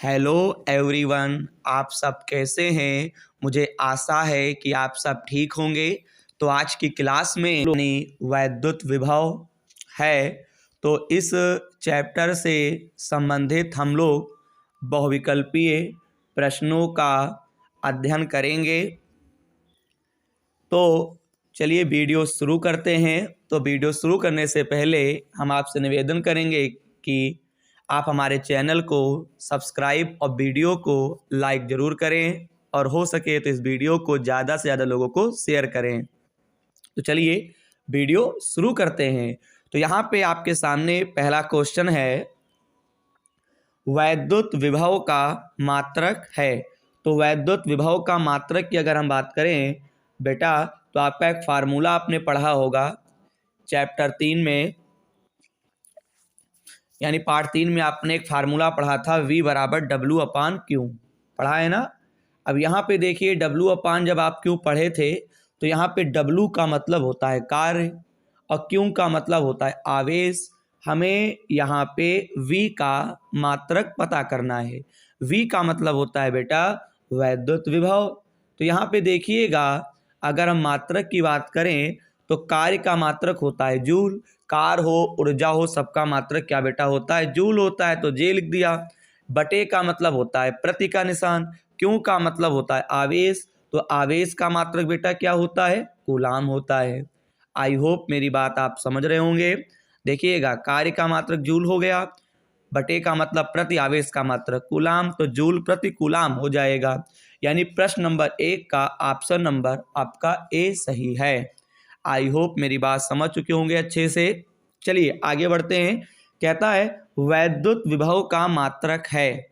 Hello everyone, आप सब कैसे हैं। मुझे आशा है कि आप सब ठीक होंगे। तो आज की क्लास में वैद्युत विभव है, तो इस चैप्टर से संबंधित हम लोग बहुविकल्पीय प्रश्नों का अध्ययन करेंगे। तो चलिए वीडियो शुरू करते हैं। तो वीडियो शुरू करने से पहले हम आपसे निवेदन करेंगे कि आप हमारे चैनल को सब्सक्राइब और वीडियो को लाइक ज़रूर करें और हो सके तो इस वीडियो को ज़्यादा से ज़्यादा लोगों को शेयर करें। तो चलिए वीडियो शुरू करते हैं। तो यहाँ पे आपके सामने पहला क्वेश्चन है, वैद्युत विभव का मात्रक है। तो वैद्युत विभव का मात्रक की अगर हम बात करें बेटा, तो आपका एक फार्मूला आपने पढ़ा होगा चैप्टर 3 में, यानी पार्ट 3 में आपने एक फार्मूला पढ़ा था V बराबर W/Q, पढ़ा है ना। अब यहाँ पे देखिए W/ जब आप Q पढ़े थे तो यहाँ पे W का मतलब होता है कार्य और Q का मतलब होता है आवेश। हमें यहाँ पे V का मात्रक पता करना है। V का मतलब होता है बेटा वैद्युत विभव। तो यहाँ पे देखिएगा, अगर हम मात्रक की बात करें तो कार्य का मात्रक होता है जूल, कार हो ऊर्जा हो सबका मात्रक क्या बेटा होता है जूल होता है, तो जे लिख दिया। बटे का मतलब होता है प्रति का निशान, क्यों का मतलब होता है आवेश, तो आवेश का मात्रक बेटा क्या होता है कूलाम होता है। आई होप मेरी बात आप समझ रहे होंगे। देखिएगा, कार्य का मात्रक जूल हो गया, बटे का मतलब प्रति, आवेश का मात्रक कूलाम, तो जूल प्रति कूलाम हो जाएगा। यानी प्रश्न नंबर 1 का ऑप्शन नंबर आपका ए सही है। आई होप मेरी बात समझ चुके होंगे अच्छे से। चलिए आगे बढ़ते हैं। कहता है वैद्युत विभव का मात्रक है।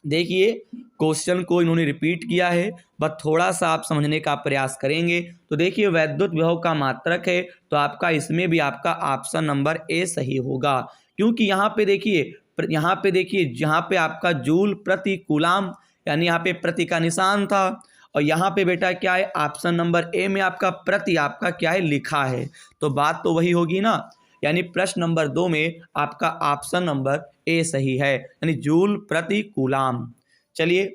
देखिए क्वेश्चन को इन्होंने रिपीट किया है, बस थोड़ा सा आप समझने का प्रयास करेंगे। तो देखिए वैद्युत विभव का मात्रक है, तो आपका इसमें भी आपका ऑप्शन नंबर ए सही होगा। क्योंकि यहाँ पे देखिए जहाँ पे आपका जूल प्रति कूलाम, यानी यहाँ पे प्रति का निशान था, और यहाँ पे बेटा क्या है ऑप्शन नंबर ए में आपका प्रति आपका क्या है लिखा है, तो बात तो वही होगी ना। यानी प्रश्न नंबर 2 में आपका ऑप्शन नंबर ए सही है, यानी जूल प्रति कूलाम। चलिए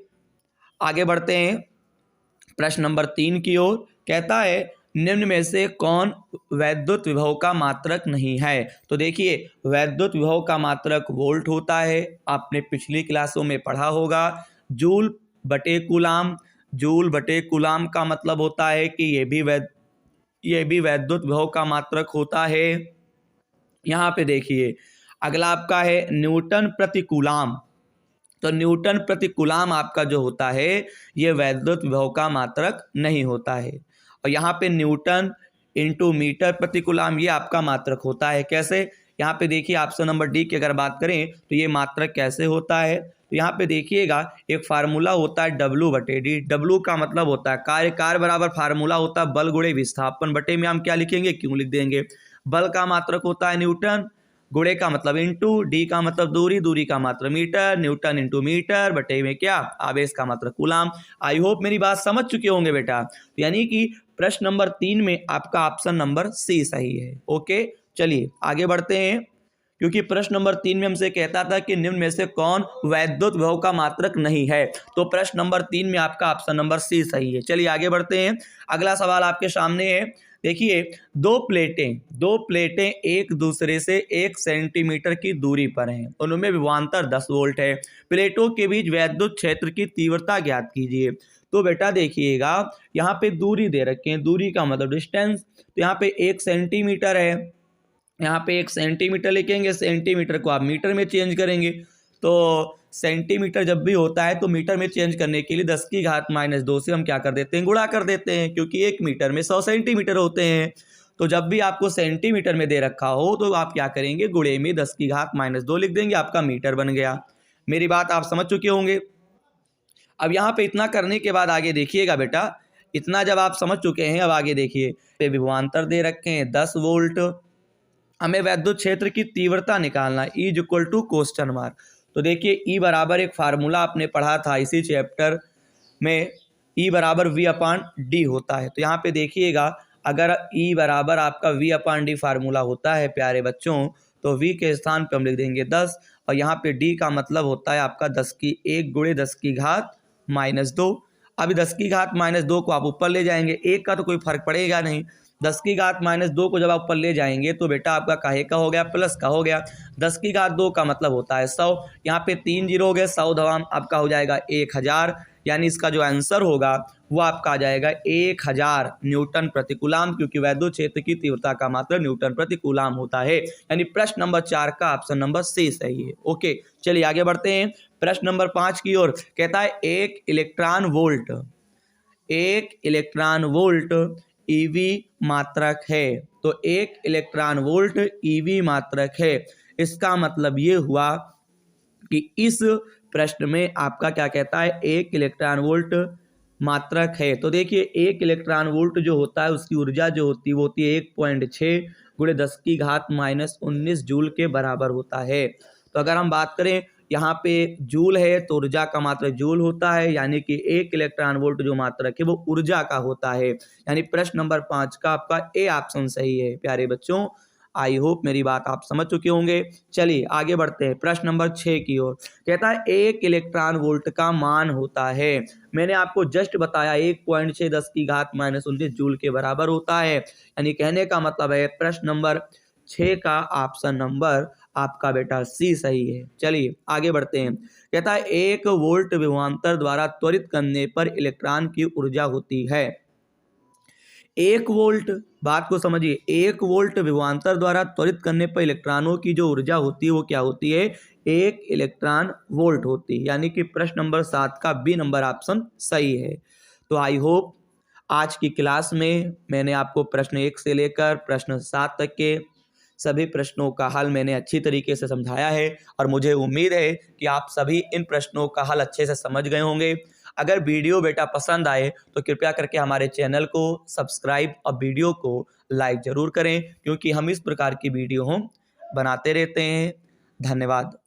आगे बढ़ते हैं प्रश्न नंबर 3 की ओर। कहता है निम्न में से कौन वैद्युत विभव का मात्रक नहीं है। तो देखिए वैद्युत विभव का मात्रक वोल्ट होता है, आपने पिछली क्लासों में पढ़ा होगा। जूल बटे कूलाम, जूल बटे कूलाम का मतलब होता है कि ये भी वैद्युत विभव का मात्रक होता है। यहाँ पे देखिए अगला आपका है न्यूटन प्रति कूलाम। तो न्यूटन प्रति कूलाम आपका जो होता है ये वैद्युत विभव का मात्रक नहीं होता है। और यहाँ पे न्यूटन इंटू मीटर प्रति कूलाम ये आपका मात्रक होता है। कैसे, यहाँ पे देखिए ऑप्शन नंबर डी की अगर बात करें तो ये मात्रक कैसे होता है। तो यहाँ पे देखिएगा एक फार्मूला होता है W/D। W का मतलब होता है कार्य, कार्य बराबर फार्मूला होता है बल गुणे विस्थापन, बटे में हम क्या लिखेंगे क्यों लिख देंगे। बल का मात्रक होता है न्यूटन, गुणे का मतलब इंटू, डी का मतलब दूरी, दूरी का मात्रक मीटर, न्यूटन इंटू मीटर, बटे में क्या आवेश का मात्रक कूलाम। आई होप मेरी बात समझ चुके होंगे बेटा। तो यानी कि प्रश्न नंबर 3 में आपका ऑप्शन नंबर सी सही है। ओके चलिए आगे बढ़ते हैं। क्योंकि प्रश्न नंबर 3 में हमसे कहता था कि निम्न में से कौन वैद्युत विभव का मात्रक नहीं है, तो प्रश्न नंबर 3 में आपका ऑप्शन नंबर सी सही है। चलिए आगे बढ़ते हैं। अगला सवाल आपके सामने है। देखिए दो प्लेटें एक दूसरे से 1 सेंटीमीटर की दूरी पर हैं, उनमें विभवांतर 10 वोल्ट है। प्लेटों के बीच वैद्युत क्षेत्र की तीव्रता ज्ञात कीजिए। तो बेटा देखिएगा यहाँ पे दूरी दे रखे हैं, दूरी का मतलब डिस्टेंस, तो यहाँ पे 1 सेंटीमीटर है, यहाँ पे 1 सेंटीमीटर लिखेंगे, सेंटीमीटर को आप मीटर में चेंज करेंगे। तो सेंटीमीटर जब भी होता है तो मीटर में चेंज करने के लिए 10⁻² से हम क्या कर देते हैं गुणा कर देते हैं, क्योंकि 1 मीटर में 100 सेंटीमीटर होते हैं। तो जब भी आपको सेंटीमीटर में दे रखा हो तो आप क्या करेंगे गुणे में 10⁻² लिख देंगे, आपका मीटर बन गया। मेरी बात आप समझ चुके होंगे। अब यहाँ पे इतना करने के बाद आगे देखिएगा बेटा, इतना जब आप समझ चुके हैं अब आगे देखिए विभवांतर दे रखे हैं 10 वोल्ट, हमें वैद्युत क्षेत्र की तीव्रता निकालना है E=? तो देखिए E बराबर एक फार्मूला आपने पढ़ा था इसी चैप्टर में, E बराबर V/D होता है। तो यहाँ पे देखिएगा अगर E बराबर आपका V/D फार्मूला होता है प्यारे बच्चों, तो V के स्थान पे हम लिख देंगे 10 और यहाँ पे d का मतलब होता है आपका 10 की 1 गुणे 10 की घात -2। अभी 10 की घात -2 को आप ऊपर ले जाएंगे, 1 का तो कोई फर्क पड़ेगा नहीं। 10 की घात -2 को जब आप ऊपर ले जाएंगे तो बेटा आपका काहे का हो गया, प्लस का हो गया। 10 की घात 2 का मतलब होता है 100, यहाँ पे 3 जीरो हो गए, 100 धवाम आपका हो जाएगा 1000, यानी इसका जो आंसर होगा वो आपका आ जाएगा 1000 न्यूटन प्रति कूलाम, क्योंकि वैद्युत क्षेत्र की तीव्रता का मात्रक न्यूटन प्रति कूलाम होता है। यानी प्रश्न नंबर 4 का ऑप्शन नंबर सी सही है। ओके, चलिए आगे बढ़ते हैं प्रश्न नंबर 5 की ओर। कहता है एक इलेक्ट्रॉन वोल्ट ईवी मात्रक है। तो 1 इलेक्ट्रॉन वोल्ट ईवी मात्रक है, इसका मतलब ये हुआ कि इस प्रश्न में आपका क्या कहता है, 1 इलेक्ट्रॉन वोल्ट मात्रक है। तो देखिए 1 इलेक्ट्रॉन वोल्ट जो होता है उसकी ऊर्जा जो होती है वो होती है 1.6 गुणे 10 की घात -19 जूल के बराबर होता है। तो अगर हम बात करें यहाँ पे जूल है तो ऊर्जा का मात्रक जूल होता है, यानी कि 1 इलेक्ट्रॉन वोल्ट जो मात्रक है वो ऊर्जा का होता है। यानी प्रश्न नंबर 5 का आपका ए ऑप्शन सही है। प्यारे बच्चों, आई होप मेरी बात आप समझ चुके होंगे। चलिए आगे बढ़ते हैं प्रश्न नंबर 6 की ओर। कहता है 1 इलेक्ट्रॉन वोल्ट का मान होता है। मैंने आपको जस्ट बताया 1.6 10 की घात -19 जूल के बराबर होता है। यानी कहने का मतलब है प्रश्न नंबर 6 का ऑप्शन नंबर आपका बेटा सी सही है। चलिए आगे बढ़ते हैं। कहता है 1 वोल्ट विभवांतर द्वारा त्वरित करने पर इलेक्ट्रॉन की ऊर्जा होती है। 1 वोल्ट, बात को समझिए, 1 वोल्ट विभवांतर द्वारा त्वरित करने पर इलेक्ट्रॉनों की जो ऊर्जा होती है वो क्या होती है, 1 इलेक्ट्रॉन वोल्ट होती है। यानी कि प्रश्न नंबर 7 का बी नंबर ऑप्शन सही है। तो आई होप आज की क्लास में मैंने आपको प्रश्न 1 से लेकर प्रश्न 7 तक के सभी प्रश्नों का हल मैंने अच्छी तरीके से समझाया है, और मुझे उम्मीद है कि आप सभी इन प्रश्नों का हल अच्छे से समझ गए होंगे। अगर वीडियो बेटा पसंद आए तो कृपया करके हमारे चैनल को सब्सक्राइब और वीडियो को लाइक ज़रूर करें, क्योंकि हम इस प्रकार की वीडियो हम बनाते रहते हैं। धन्यवाद।